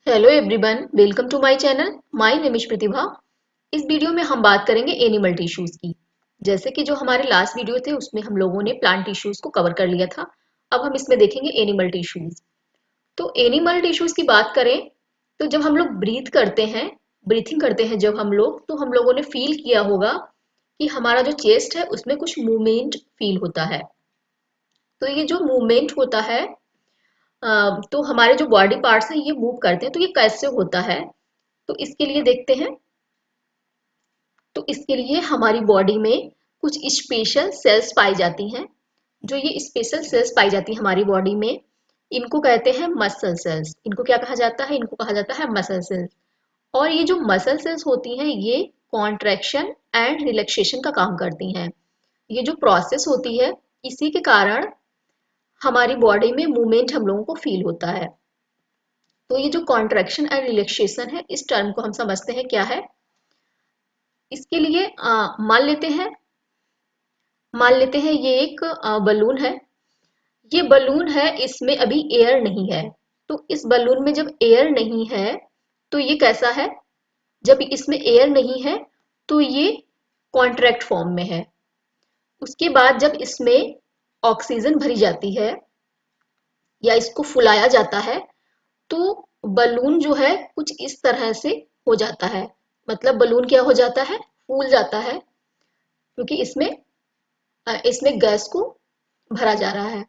Hello everyone, welcome to my channel. My name is Pratibha. इस video में हम बात करेंगे एनिमल टिश्यूज की। जैसे कि जो हमारे लास्ट वीडियो थे उसमें हम लोगों ने प्लांट टिश्यूज को कवर कर लिया था। अब हम इसमें देखेंगे एनिमल टिश्यूज। तो एनिमल टिश्यूज की बात करें तो जब हम लोग ब्रीथ करते हैं, ब्रीथिंग करते हैं जब हम लोग, तो हम लोगों ने फील किया होगा कि हमारा जो चेस्ट है उसमें कुछ मूवमेंट फील होता है। तो ये जो मूवमेंट होता है, तो हमारे जो बॉडी पार्ट्स हैं ये मूव करते हैं। तो ये कैसे होता है, तो इसके लिए देखते हैं। तो इसके लिए हमारी बॉडी में कुछ स्पेशल सेल्स पाई जाती हैं। जो ये स्पेशल सेल्स पाई जाती हैं हमारी बॉडी में, इनको कहते हैं मसल सेल्स। इनको क्या कहा जाता है? इनको कहा जाता है मसल सेल्स। और ये जो मसल सेल्स होती हैं ये कॉन्ट्रैक्शन एंड रिलैक्सेशन का काम करती हैं। ये जो प्रोसेस होती है इसी के कारण हमारी बॉडी में मूवमेंट हम लोगों को फील होता है। तो ये जो कॉन्ट्रैक्शन एंड रिलैक्सेशन है, इस टर्म को हम समझते हैं क्या है। इसके लिए मान लेते हैं ये एक बलून है। ये बलून है, इसमें अभी एयर नहीं है। तो इस बलून में जब एयर नहीं है तो ये कैसा है? जब इसमें एयर नहीं है तो ये कॉन्ट्रैक्ट फॉर्म में है। उसके बाद जब इसमें ऑक्सीजन भरी जाती है या इसको फुलाया जाता है तो बलून जो है कुछ इस तरह से हो जाता है। मतलब बलून क्या हो जाता है? फूल जाता है, क्योंकि इसमें गैस को भरा जा रहा है।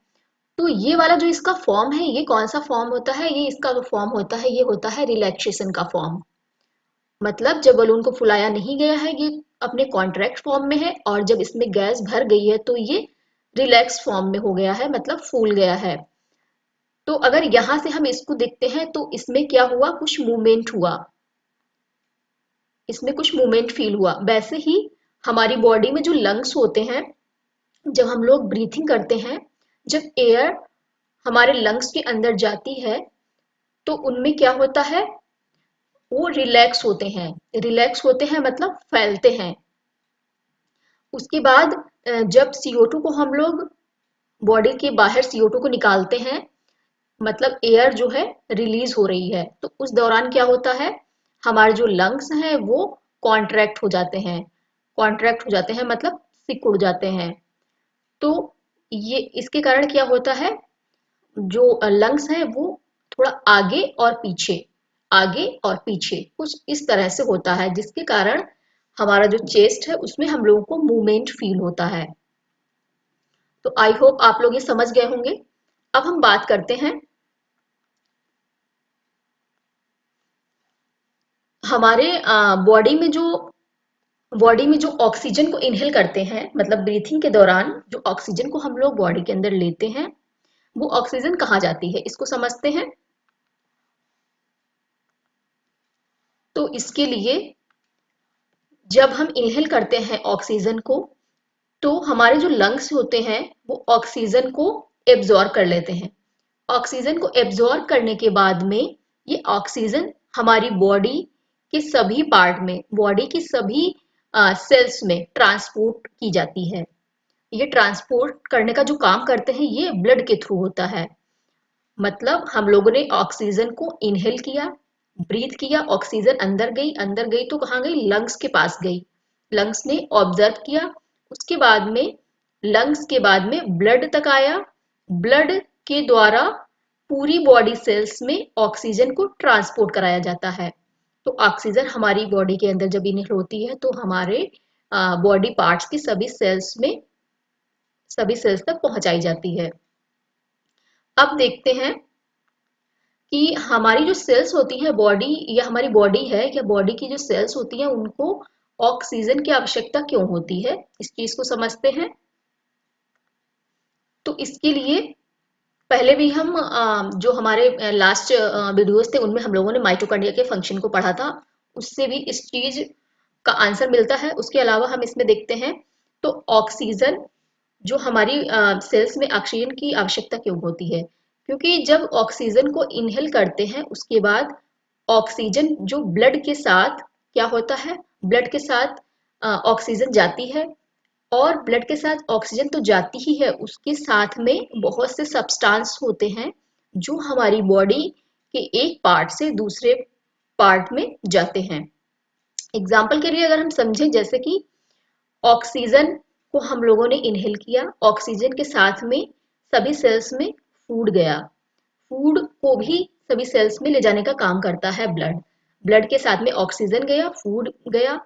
तो ये वाला जो इसका फॉर्म है, ये कौन सा फॉर्म होता है? ये इसका जो फॉर्म होता है ये होता है रिलैक्सेशन का फॉर्म। मतलब जब बलून को फुलाया नहीं गया है, ये अपने कॉन्ट्रैक्ट फॉर्म में है, और जब इसमें गैस भर गई है तो ये रिलैक्स फॉर्म में हो गया है, मतलब फूल गया है। तो अगर यहां से हम इसको देखते हैं तो इसमें क्या हुआ? कुछ मूवमेंट हुआ, इसमें कुछ मूवमेंट फील हुआ। वैसे ही हमारी बॉडी में जो लंग्स होते हैं, जब हम लोग ब्रीथिंग करते हैं, जब एयर हमारे लंग्स के अंदर जाती है तो उनमें क्या होता है? वो रिलैक्स होते हैं। रिलैक्स होते हैं मतलब फैलते हैं। उसके बाद जब CO2 को हम लोग बॉडी के बाहर CO2 को निकालते हैं, मतलब एयर जो है रिलीज हो रही है, तो उस दौरान क्या होता है? हमारे जो लंग्स हैं वो कॉन्ट्रैक्ट हो जाते हैं। कॉन्ट्रैक्ट हो जाते हैं मतलब सिकुड़ जाते हैं। तो ये इसके कारण क्या होता है? जो लंग्स है वो थोड़ा आगे और पीछे कुछ इस तरह से होता है, जिसके कारण हमारा जो चेस्ट है उसमें हम लोगों को मूवमेंट फील होता है। तो आई होप आप लोग ये समझ गए होंगे। अब हम बात करते हैं हमारे बॉडी में जो ऑक्सीजन को इनहेल करते हैं, मतलब ब्रीथिंग के दौरान जो ऑक्सीजन को हम लोग बॉडी के अंदर लेते हैं, वो ऑक्सीजन कहाँ जाती है इसको समझते हैं। तो इसके लिए जब हम इनहेल करते हैं ऑक्सीजन को, तो हमारे जो लंग्स होते हैं वो ऑक्सीजन को एब्जॉर्ब कर लेते हैं। ऑक्सीजन को एब्जॉर्ब करने के बाद में ये ऑक्सीजन हमारी बॉडी के सभी पार्ट में, बॉडी की सभी सेल्स में ट्रांसपोर्ट की जाती है। ये ट्रांसपोर्ट करने का जो काम करते हैं ये ब्लड के थ्रू होता है। मतलब हम लोगों ने ऑक्सीजन को इनहेल किया, ब्रीथ किया, ऑक्सीजन अंदर गई तो कहाँ गई? लंग्स के पास गई। लंग्स ने ऑब्जर्व किया, उसके बाद में लंग्स के बाद में ब्लड तक आया। ब्लड के द्वारा पूरी बॉडी सेल्स में ऑक्सीजन को ट्रांसपोर्ट कराया जाता है। तो ऑक्सीजन हमारी बॉडी के अंदर जब इनहेल होती है तो हमारे बॉडी पार्ट्स की सभी सेल्स तक पहुंचाई जाती है। अब देखते हैं कि हमारी जो सेल्स होती है बॉडी, या हमारी बॉडी है या बॉडी की जो सेल्स होती है उनको ऑक्सीजन की आवश्यकता क्यों होती है, इस चीज को समझते हैं। तो इसके लिए पहले भी हम जो हमारे लास्ट वीडियोस थे उनमें हम लोगों ने माइटोकॉन्ड्रिया के फंक्शन को पढ़ा था, उससे भी इस चीज का आंसर मिलता है। उसके अलावा हम इसमें देखते हैं तो ऑक्सीजन, जो हमारी सेल्स में ऑक्सीजन की आवश्यकता क्यों होती है, क्योंकि जब ऑक्सीजन को इनहेल करते हैं उसके बाद ऑक्सीजन जो ब्लड के साथ क्या होता है? ब्लड के साथ ऑक्सीजन जाती है, और ब्लड के साथ ऑक्सीजन तो जाती ही है, उसके साथ में बहुत से सब्सटेंस होते हैं जो हमारी बॉडी कि एक पार्ट से दूसरे पार्ट में जाते हैं। एग्जाम्पल के लिए अगर हम समझें, जैसे कि ऑक्सीजन को हम लोगों ने इनहेल किया, ऑक्सीजन के साथ में सभी सेल्स में फूड गया, फूड को भी सभी सेल्स में ले जाने का काम करता है ब्लड, ब्लड के साथ में ऑक्सीजन गया, फूड गया,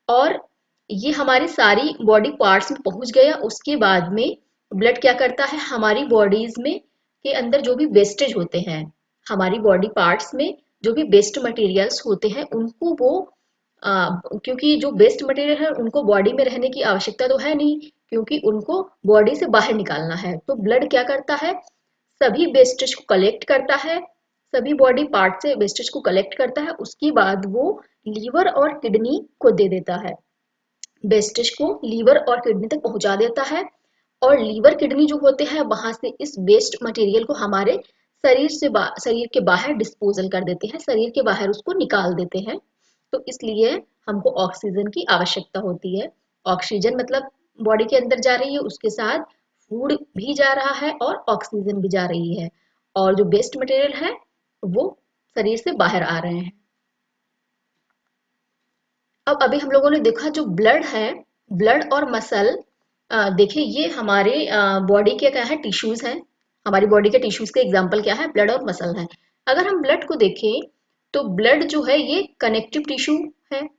और ये हमारी सारी बॉडी पार्ट्स में पहुंच गया। उसके बाद में ब्लड क्या करता है, हमारी बॉडीज में के अंदर जो भी वेस्टेज होते हैं, हमारी बॉडी पार्ट्स में जो भी वेस्ट मटेरियल्स होते हैं उनको वो क्योंकि जो वेस्ट मटेरियल है उनको बॉडी में रहने की आवश्यकता तो है नहीं, क्योंकि उनको बॉडी से बाहर निकालना है, तो ब्लड क्या करता है, सभी वेस्टेज को कलेक्ट करता है, सभी बॉडी पार्ट से वेस्टेज को कलेक्ट करता है, उसके बाद वो लीवर और किडनी को दे देता है, वेस्टेज को लीवर और किडनी तक पहुंचा देता है, और लीवर किडनी जो होते हैं वहां से इस वेस्ट मटेरियल को हमारे शरीर के बाहर डिस्पोजल कर देते हैं, शरीर के बाहर उसको निकाल देते हैं। तो इसलिए हमको ऑक्सीजन की आवश्यकता होती है। ऑक्सीजन मतलब बॉडी के अंदर जा रही है, उसके साथ फूड भी जा रहा है और ऑक्सीजन भी जा रही है, और जो वेस्ट मटेरियल है वो शरीर से बाहर आ रहे हैं। अब अभी हम लोगों ने देखा जो ब्लड है, ब्लड और मसल, देखिए ये हमारे बॉडी के क्या है, टिश्यूज हैं, हमारी बॉडी के टिश्यूज के एग्जांपल क्या है, ब्लड और मसल है। अगर हम ब्लड को देखें तो ब्लड जो है ये कनेक्टिव टिश्यू है,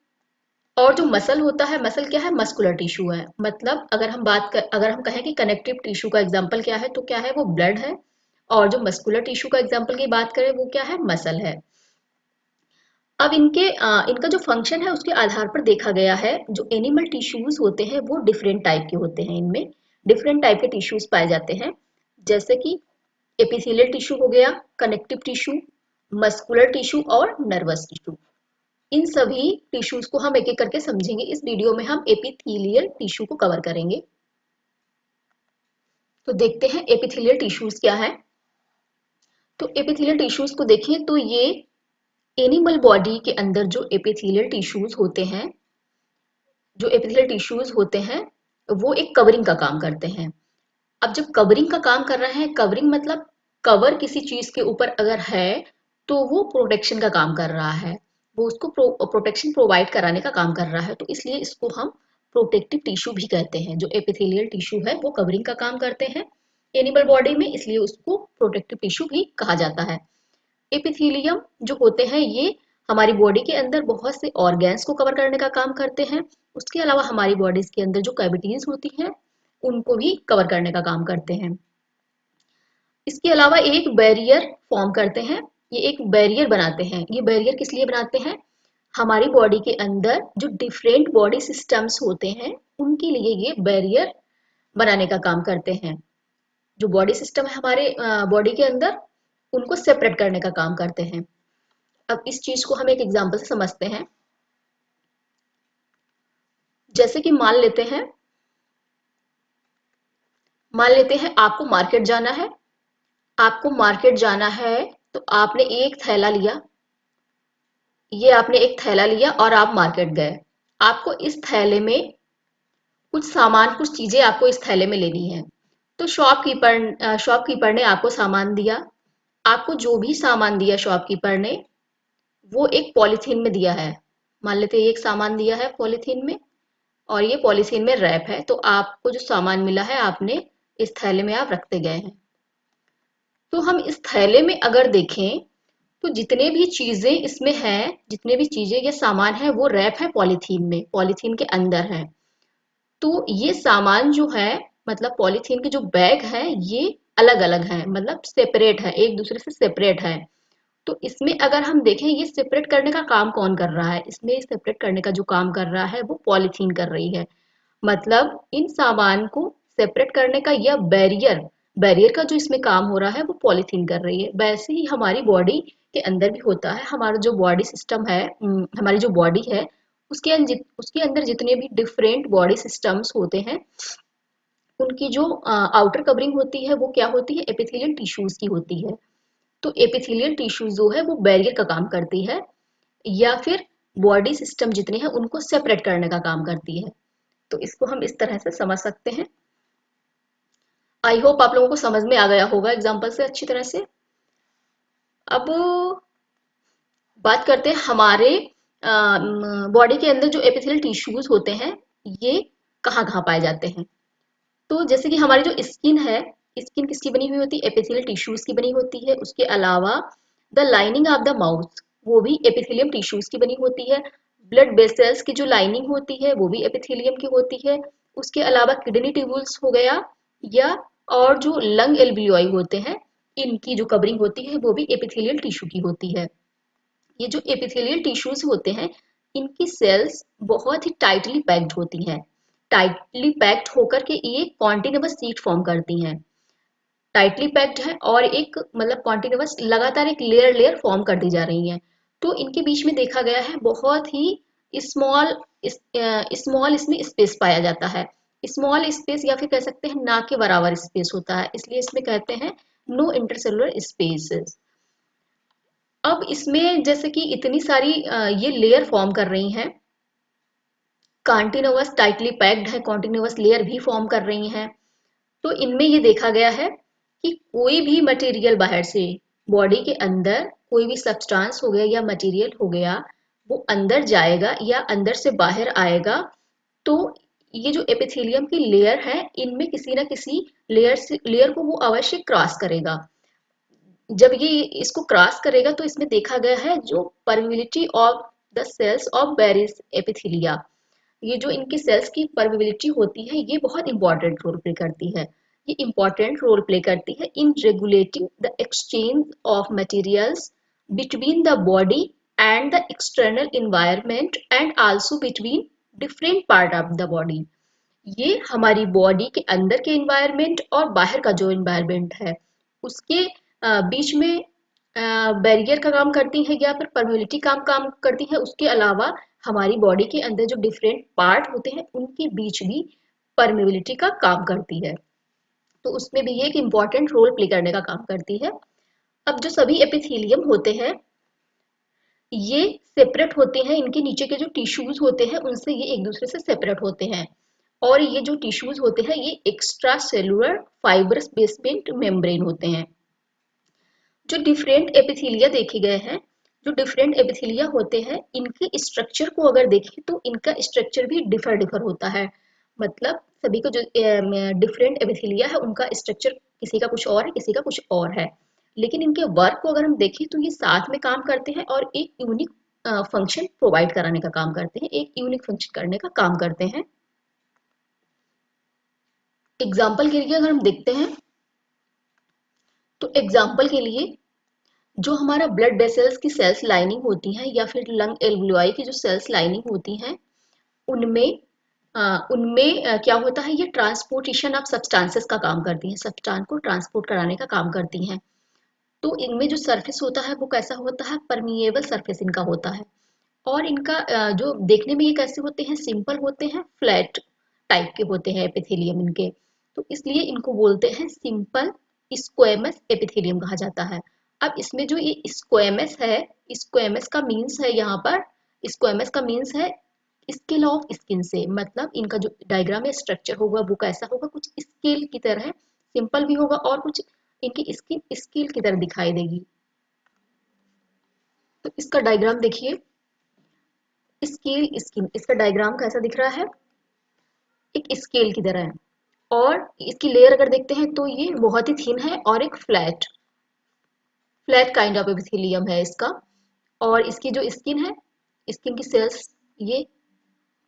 और जो मसल होता है, मसल क्या है, मस्कुलर टिश्यू है। मतलब अगर हम कहें कि कनेक्टिव टिश्यू का एग्जांपल क्या है, तो क्या है, वो ब्लड है, और जो मस्कुलर टिश्यू का एग्जांपल की बात करें वो क्या है, मसल है। अब इनका जो फंक्शन है उसके आधार पर देखा गया है, जो एनिमल टिश्यूज होते हैं वो डिफरेंट टाइप के होते हैं, इनमें डिफरेंट टाइप के टिश्यूज पाए जाते हैं, जैसे कि एपिथेलियल टिश्यू हो गया, कनेक्टिव टिश्यू, मस्कुलर टिश्यू और नर्वस टिश्यू। इन सभी टिश्यूज को हम एक एक करके समझेंगे। इस वीडियो में हम एपिथेलियल टिश्यू को कवर करेंगे। तो देखते हैं एपिथेलियल टिश्यूज क्या है। तो एपिथेलियल टिश्यूज को देखें तो ये एनिमल बॉडी के अंदर जो एपिथेलियल टिश्यूज होते हैं, जो एपिथेलियल टिश्यूज होते हैं वो एक कवरिंग का काम करते हैं। अब जब कवरिंग का काम कर रहे हैं, कवरिंग मतलब कवर किसी चीज के ऊपर अगर है तो वो प्रोटेक्शन का काम कर रहा है, वो उसको प्रोटेक्शन प्रोवाइड कराने का काम कर रहा है, तो इसलिए इसको हम प्रोटेक्टिव टिश्यू भी कहते हैं। जो एपिथेलियल टिश्यू है वो कवरिंग का काम करते हैं एनिमल बॉडी में, इसलिए उसको प्रोटेक्टिव टिश्यू भी कहा जाता है। एपिथेलियम जो होते हैं ये हमारी बॉडी के अंदर बहुत से ऑर्गेन्स को कवर करने का काम करते हैं। उसके अलावा हमारी बॉडीज के अंदर जो कैविटीज होती हैं उनको भी कवर करने का काम करते हैं। इसके अलावा एक बैरियर फॉर्म करते हैं, ये एक बैरियर बनाते हैं। ये बैरियर किस लिए बनाते हैं, हमारी बॉडी के अंदर जो डिफरेंट बॉडी सिस्टम्स होते हैं उनके लिए ये बैरियर बनाने का काम करते हैं। जो बॉडी सिस्टम है हमारे बॉडी के अंदर उनको सेपरेट करने का काम करते हैं। अब इस चीज को हम एक एग्जांपल से समझते हैं। जैसे कि मान लेते हैं आपको मार्केट जाना है, आपको मार्केट जाना है, तो आपने एक थैला लिया, ये आपने एक थैला लिया और आप मार्केट गए। आपको इस थैले में कुछ सामान, कुछ चीजें आपको इस थैले में लेनी है। तो शॉपकीपर ने आपको सामान दिया। आपको जो भी सामान दिया शॉपकीपर ने वो एक पॉलीथीन में दिया है। मान लेते हैं एक सामान दिया है पॉलीथीन में, और ये पॉलीथीन में रैप है, तो आपको जो सामान मिला है आपने इस थैले में आप रखते गए हैं। तो हम इस थैले में अगर देखें तो जितने भी चीजें इसमें हैं, जितने भी चीजें ये सामान है वो रैप है पॉलीथीन में, पॉलीथीन के अंदर है। तो ये सामान जो है, मतलब पॉलीथीन के जो बैग हैं ये अलग अलग हैं, मतलब सेपरेट है, एक दूसरे से सेपरेट है। तो इसमें अगर हम देखें ये सेपरेट करने का काम कौन कर रहा है, इसमें सेपरेट करने का जो काम कर रहा है वो पॉलीथीन कर रही है। मतलब इन सामान को सेपरेट करने का या बैरियर बैरियर का जो इसमें काम हो रहा है वो पॉलीथीन कर रही है। वैसे ही हमारी बॉडी के अंदर भी होता है। हमारा जो बॉडी सिस्टम है, हमारी जो बॉडी है उसके अंदर जितने भी डिफरेंट बॉडी सिस्टम्स होते हैं उनकी जो आउटर कवरिंग होती है वो क्या होती है, एपिथेलियल टिश्यूज की होती है। तो एपिथेलियल टिश्यू जो है वो बैरियर का काम करती है, या फिर बॉडी सिस्टम जितने हैं उनको सेपरेट करने का काम करती है। तो इसको हम इस तरह से समझ सकते हैं। आई होप आप लोगों को समझ में आ गया होगा एग्जाम्पल से अच्छी तरह से। अब बात करते हैं हमारे बॉडी के अंदर जो एपिथेलियल टिश्यूज होते हैं ये कहाँ कहाँ पाए जाते हैं। तो जैसे कि हमारी जो स्किन है, स्किन किसकी बनी हुई होती है, एपिथेलियल टिश्यूज की बनी होती है। उसके अलावा the lining of the mouth वो भी एपिथेलियम टिश्यूज की बनी होती है। ब्लड वेसल्स की जो लाइनिंग होती है वो भी एपिथेलियम की होती है। उसके अलावा किडनी ट्यूब्यूल्स हो गया या और जो लंग एल्वियोलाई होते हैं इनकी जो कवरिंग होती है वो भी एपिथेलियल टिश्यू की होती है। ये जो एपिथेलियल टिश्यूज होते हैं इनकी सेल्स बहुत ही टाइटली पैक्ड होती हैं। टाइटली पैक्ड होकर के ये कॉन्टिन्यूअस शीट फॉर्म करती हैं। टाइटली पैक्ड है और एक मतलब कॉन्टिन्यूअस लगातार एक लेयर लेयर फॉर्म करती जा रही है। तो इनके बीच में देखा गया है बहुत ही स्मॉल स्मॉल इसमें स्पेस पाया जाता है। स्मॉल स्पेस या फिर कह सकते हैं ना के बराबर स्पेस होता है, इसलिए इसमें कहते हैं नो इंटरसेलुलर स्पेसेस। अब इसमें जैसे कि इतनी सारी ये लेयर फॉर्म कर रही हैं, कॉन्टिन्यूअस टाइटली पैक्ड है, कॉन्टिन्यूअस लेयर भी फॉर्म कर रही हैं। तो इनमें ये देखा गया है कि कोई भी मटेरियल बाहर से बॉडी के अंदर कोई भी सब्सटेंस हो गया या मटेरियल हो गया वो अंदर जाएगा या अंदर से बाहर आएगा तो ये जो एपिथेलियम की लेयर है इनमें किसी ना किसी लेयर को वो अवश्य क्रॉस करेगा। जब ये इसको क्रॉस करेगा तो इसमें देखा गया है जो permeability of the cells of various epithelia, ये जो इनकी सेल्स की परमिबिलिटी होती है ये बहुत इंपॉर्टेंट रोल प्ले करती है। ये इंपॉर्टेंट रोल प्ले करती है इन regulating the exchange of materials between the body and the external environment and also between different part of the body. ये हमारी बॉडी के अंदर के इन्वायरमेंट और बाहर का जो इन्वायरमेंट है उसके बीच में बैरियर का काम करती है या फिर परमिबिलिटी काम काम करती है। उसके अलावा हमारी बॉडी के अंदर जो डिफरेंट पार्ट होते हैं उनके बीच भी परमिबिलिटी का काम करती है। तो उसमें भी ये एक इम्पॉर्टेंट रोल प्ले करने का काम करती है। अब जो सभी एपिथेलियम होते हैं ये सेपरेट होते हैं, इनके नीचे के जो टिश्यूज होते हैं उनसे ये एक दूसरे से सेपरेट होते हैं। और ये जो टिश्यूज होते हैं ये extra cellular fibrous basement membrane होते हैं। जो डिफरेंट एपिथेलिया देखे गए हैं, जो डिफरेंट एपिथेलिया होते हैं इनके स्ट्रक्चर को अगर देखें तो इनका स्ट्रक्चर भी डिफर डिफर होता है। मतलब सभी को जो डिफरेंट एपिथेलिया है उनका स्ट्रक्चर किसी का कुछ और है किसी का कुछ और है, लेकिन इनके वर्क को अगर हम देखें तो ये साथ में काम करते हैं और एक यूनिक फंक्शन प्रोवाइड कराने का काम करते हैं, एक यूनिक फंक्शन करने का काम करते हैं। एग्जाम्पल के लिए अगर हम देखते हैं तो एग्जाम्पल के लिए जो हमारा ब्लड वेसल्स की सेल्स लाइनिंग होती हैं या फिर लंग एल्वियोलाई की जो सेल्स लाइनिंग होती हैं उनमें क्या होता है, ये ट्रांसपोर्टेशन ऑफ सब्सटेंसेस का काम करती हैं, सब्सटेंस को ट्रांसपोर्ट कराने का काम करती हैं। तो इनमें जो सरफेस होता है वो कैसा होता है, परमिएबल सरफेस इनका होता है। और इनका जो देखने में ये कैसे होते हैं, सिंपल होते हैं, फ्लैट टाइप के होते हैं एपिथेलियम इनके। तो इसलिए इनको बोलते हैं सिंपल स्क्वेमस एपिथेलियम कहा जाता है। अब इसमें जो ये स्क्वेमस है, स्क्वेमस का मीन्स है यहाँ पर, स्क्वेमस का मीन्स है स्केल ऑफ स्किन से, मतलब इनका जो डायग्राम या स्ट्रक्चर होगा वो कैसा होगा, कुछ स्केल की तरह, सिंपल भी होगा और कुछ इनकी स्किन स्केल की तरह दिखाई देगी। तो इसका डायग्राम देखिए, स्केल स्किन, इसका डायग्राम कैसा दिख रहा है, एक स्केल की तरह है। और इसकी लेयर अगर देखते हैं तो ये बहुत ही थिन है और एक flat flat kind of epithelium है इसका। और इसकी जो स्किन है, स्किन की सेल्स ये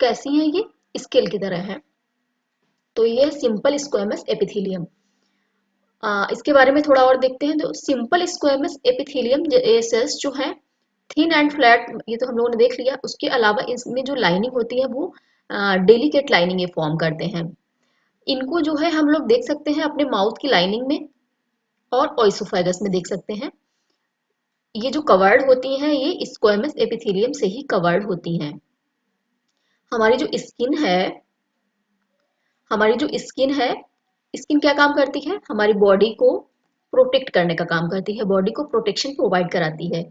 कैसी हैं, ये स्केल की तरह है। तो ये सिंपल स्क्वेमस एपिथेलियम। इसके बारे में थोड़ा और देखते हैं। तो सिंपल स्क्वेमस एपिथेलियम सेल्स जो है थिन एंड फ्लैट, ये तो हम लोगों ने देख लिया। उसके अलावा इसमें जो लाइनिंग होती है वो डेलिकेट लाइनिंग ये फॉर्म करते हैं। इनको जो है हम लोग देख सकते हैं अपने माउथ की लाइनिंग में और ओइसोफेगस में देख सकते हैं। ये जो कवर्ड होती हैं ये स्क्वेमस एपिथेलियम से ही कवर्ड होती हैं। हमारी जो स्किन है, हमारी जो स्किन है, स्किन क्या काम करती है, हमारी बॉडी को प्रोटेक्ट करने का काम करती है, बॉडी को प्रोटेक्शन प्रोवाइड कराती है।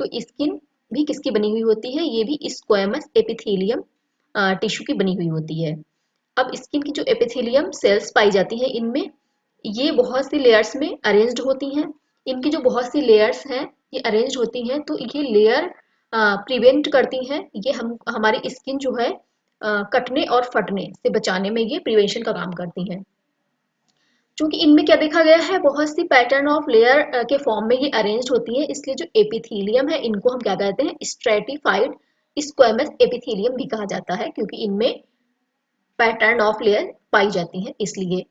तो स्किन भी किसकी बनी हुई होती है, ये भी स्क्वेमस एपिथेलियम टिश्यू की बनी हुई होती है। अब स्किन की जो एपिथेलियम सेल्स पाई जाती हैं इनमें ये बहुत सी लेयर्स में अरेंज्ड होती हैं। इनकी जो बहुत सी लेयर्स हैं ये अरेंज होती हैं तो ये लेयर प्रिवेंट करती हैं, ये हम हमारी स्किन जो है कटने और फटने से बचाने में ये प्रिवेंशन का काम करती हैं। क्योंकि इनमें क्या देखा गया है, बहुत सी पैटर्न ऑफ लेयर के फॉर्म में ये अरेंज होती है, इसलिए जो एपिथेलियम है इनको हम क्या कहते हैं, स्ट्रेटिफाइड स्क्वैमस एपिथेलियम भी कहा जाता है, क्योंकि इनमें पैटर्न ऑफ लेयर पाई जाती है इसलिए।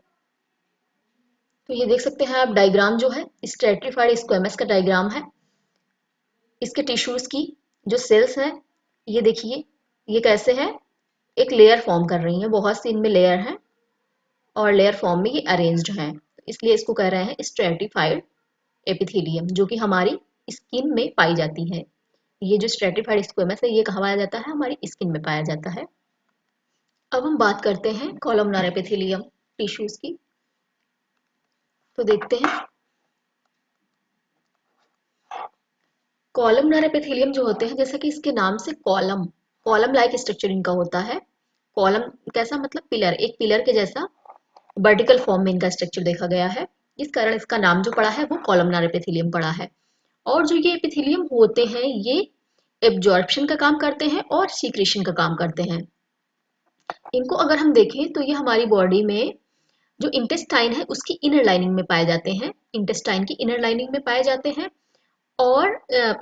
तो ये देख सकते हैं आप डायग्राम जो है स्ट्रेटिफाइड स्क्वैमस का डायग्राम है। इसके टिश्यूज की जो सेल्स हैं ये देखिए, ये कैसे है, एक लेयर फॉर्म कर रही है, बहुत सी इनमें लेयर है और लेयर फॉर्म में ये अरेंज्ड हैं, इसलिए इसको कह रहे हैं स्ट्रेटिफाइड एपिथेलियम, जो कि हमारी स्किन में पाई जाती है। ये जो स्ट्रेटिफाइड स्क्वेमस है ये कहाँ पाया जाता है, हमारी स्किन में पाया जाता है। अब हम बात करते हैं कॉलमनार एपिथेलियम टिश्यूज की। तो देखते हैं कॉलमनार एपिथेलियम जो होते हैं, जैसा कि इसके नाम से कॉलम कॉलम लाइक स्ट्रक्चर इनका होता है। कॉलम कैसा, मतलब पिलर, एक पिलर के जैसा वर्टिकल फॉर्म में इनका स्ट्रक्चर देखा गया है, इस कारण इसका नाम जो पड़ा है वो कॉलमनार एपिथेलियम पड़ा है। और जो ये एपिथेलियम होते हैं ये एब्जॉर्प्शन का काम करते हैं और सीक्रेशन का काम करते हैं। इनको अगर हम देखें तो ये हमारी बॉडी में जो इंटेस्टाइन है उसकी इनर लाइनिंग में पाए जाते हैं, इंटेस्टाइन की इनर लाइनिंग में पाए जाते हैं। और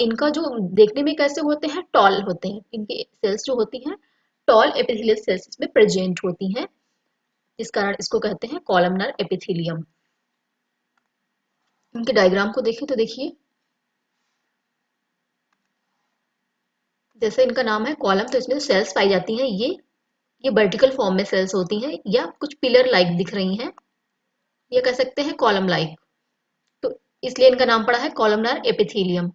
इनका जो देखने में कैसे होते हैं, टॉल होते हैं, इनकी सेल्स जो होती हैं टॉल एपिथेलियल सेल्स इसमें प्रेजेंट होती हैं, इस कारण इसको कहते हैं कॉलमनार एपिथेलियम। इनके डायग्राम को देखें तो देखिए, जैसे इनका नाम है कॉलम, तो इसमें सेल्स पाई जाती हैं, ये वर्टिकल फॉर्म में सेल्स होती हैं या कुछ पिलर लाइक दिख रही हैं, या कह सकते हैं कॉलम लाइक, तो इसलिए इनका नाम पड़ा है कॉलमनार एपिथेलियम।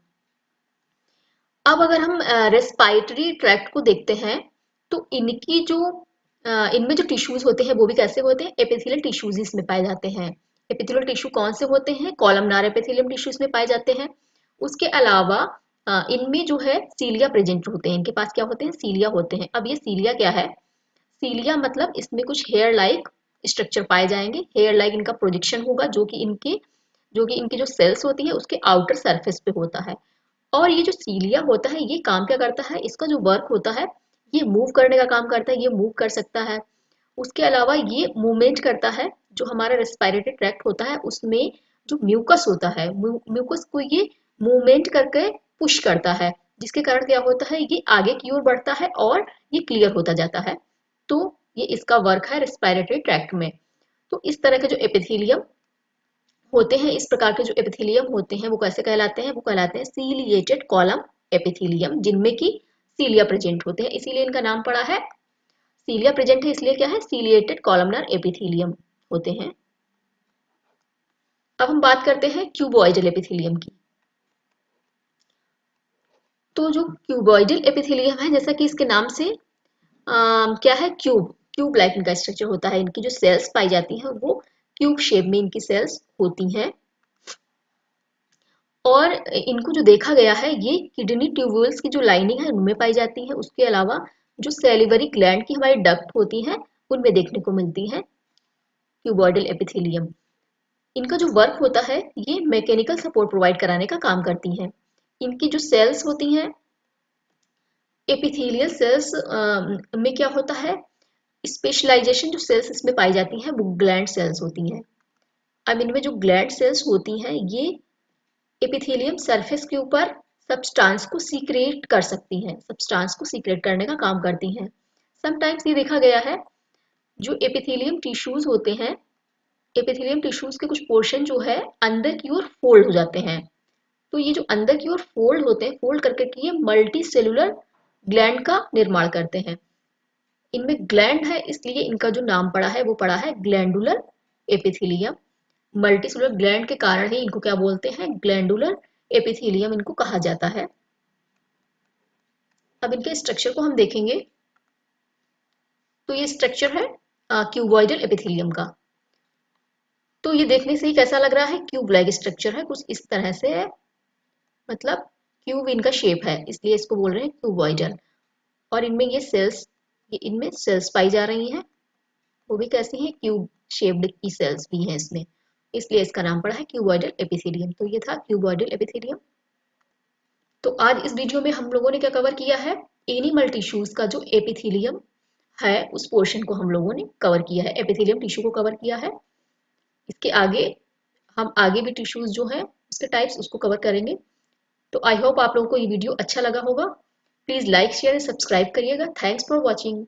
अब अगर हम रेस्पिरेटरी ट्रैक्ट को देखते हैं तो इनकी जो इनमें जो टिश्यूज होते हैं वो भी कैसे होते हैं, एपिथेलियल टिश्यूज इसमें पाए जाते हैं। एपिथेलियल टिश्यू कौन से होते हैं, कॉलमनार एपिथेलियम टिश्यूज में पाए जाते हैं। उसके अलावा इनमें जो है सीलिया प्रेजेंट होते हैं, इनके पास क्या होते हैं, सीलिया होते हैं। अब ये सीलिया क्या है, सीलिया मतलब इसमें कुछ हेयर लाइक स्ट्रक्चर पाए जाएंगे, हेयर लाइक इनका प्रोजेक्शन होगा जो कि इनकी जो सेल्स होती है उसके आउटर सरफेस पे होता है। और ये जो सीलिया होता है ये काम क्या करता है, इसका जो वर्क होता है ये मूव करने का काम करता है, ये मूव कर सकता है। उसके अलावा ये मूवमेंट करता है, जो हमारा रेस्पिरेटरी ट्रैक्ट होता है उसमें जो म्यूकस होता है, म्यूकस को ये मूवमेंट करके पुश करता है, जिसके कारण क्या होता है, ये आगे की ओर बढ़ता है और ये क्लियर होता जाता है। तो ये इसका वर्क है रेस्पिरेटरी ट्रैक्ट में। तो इस तरह के जो एपिथेलियम होते हैं, इस प्रकार के जो एपिथेलियम होते हैं वो कैसे कहलाते हैं, वो कहलाते हैं सीलिएटेड कॉलम एपिथेलियम, जिनमें की सीलिया प्रेजेंट होते हैं, इसीलिए इनका नाम पड़ा है, सीलिया प्रेजेंट है इसलिए क्या है, सीलिएटेड कॉलमनार एपिथेलियम होते हैं। अब हम बात करते हैं क्यूबॉइडल एपिथेलियम की। तो जो क्यूबॉइडल एपिथेलियम है, जैसा कि इसके नाम से क्या है, क्यूब लाइक इनका स्ट्रक्चर होता है, इनकी जो सेल्स पाई जाती हैं वो क्यूब शेप में इनकी सेल्स होती हैं। और इनको जो देखा गया है ये किडनी ट्यूब्यूल्स की जो लाइनिंग है उनमें पाई जाती है, उसके अलावा जो सेलिवरी ग्लैंड की हमारी डक्ट होती हैं उनमें देखने को मिलती है क्यूबॉइडल एपिथेलियम। इनका जो वर्क होता है ये मैकेनिकल सपोर्ट प्रोवाइड कराने का काम करती हैं। इनकी जो सेल्स होती हैं एपिथेलियल सेल्स में क्या होता है, स्पेशलाइजेशन जो सेल्स इसमें पाई जाती हैं वो ग्लैंड सेल्स होती हैं। अब इनमें जो ग्लैंड सेल्स होती हैं ये एपिथेलियम सरफेस के ऊपर सब्सटेंस को सीक्रेट कर सकती हैं, सब्सटेंस को सीक्रेट करने का काम करती हैं। समटाइम्स ये देखा गया है जो एपिथेलियम टिश्यूज होते हैं, एपिथेलियम टिश्यूज के कुछ पोर्शन जो है अंदर की ओर फोल्ड हो जाते हैं। तो ये जो अंदर की ओर फोल्ड होते हैं, फोल्ड करके ये मल्टी सेलुलर ग्लैंड का निर्माण करते हैं। इनमें ग्लैंड है इसलिए इनका जो नाम पड़ा है वो पड़ा है ग्लैंडुलर एपिथेलियम। मल्टीसेलुलर ग्लैंड के कारण ही इनको क्या बोलते हैं, ग्लैंडुलर एपिथेलियम इनको कहा जाता है। अब इनके स्ट्रक्चर को हम देखेंगे तो ये स्ट्रक्चर है क्यूबॉइडल एपिथेलियम का। तो ये देखने से ही कैसा लग रहा है, क्यूब लाइक स्ट्रक्चर है, कुछ इस तरह से है, मतलब क्यूब इनका शेप है इसलिए इसको बोल रहे हैं क्यूबॉइडल। और इनमें ये सेल्स, ये इनमें सेल्स पाई जा रही हैं, वो भी कैसी हैं, क्यूब शेप्ड की सेल्स भी हैं इसमें, इसलिए इसका नाम पड़ा है क्यूबॉइडल एपिथेलियम। तो ये था क्यूबॉइडल एपिथेलियम। तो आज इस वीडियो में हम लोगों ने क्या कवर किया है, एनिमल टिश्यूज का जो एपिथेलियम है उस पोर्शन को हम लोगों ने कवर किया है, एपिथेलियम टिश्यू को कवर किया है। इसके आगे हम आगे भी टिश्यूज जो है उसके टाइप्स उसको कवर करेंगे। तो आई होप आप लोगों को ये वीडियो अच्छा लगा होगा। प्लीज लाइक शेयर सब्सक्राइब करिएगा। Thanks for watching.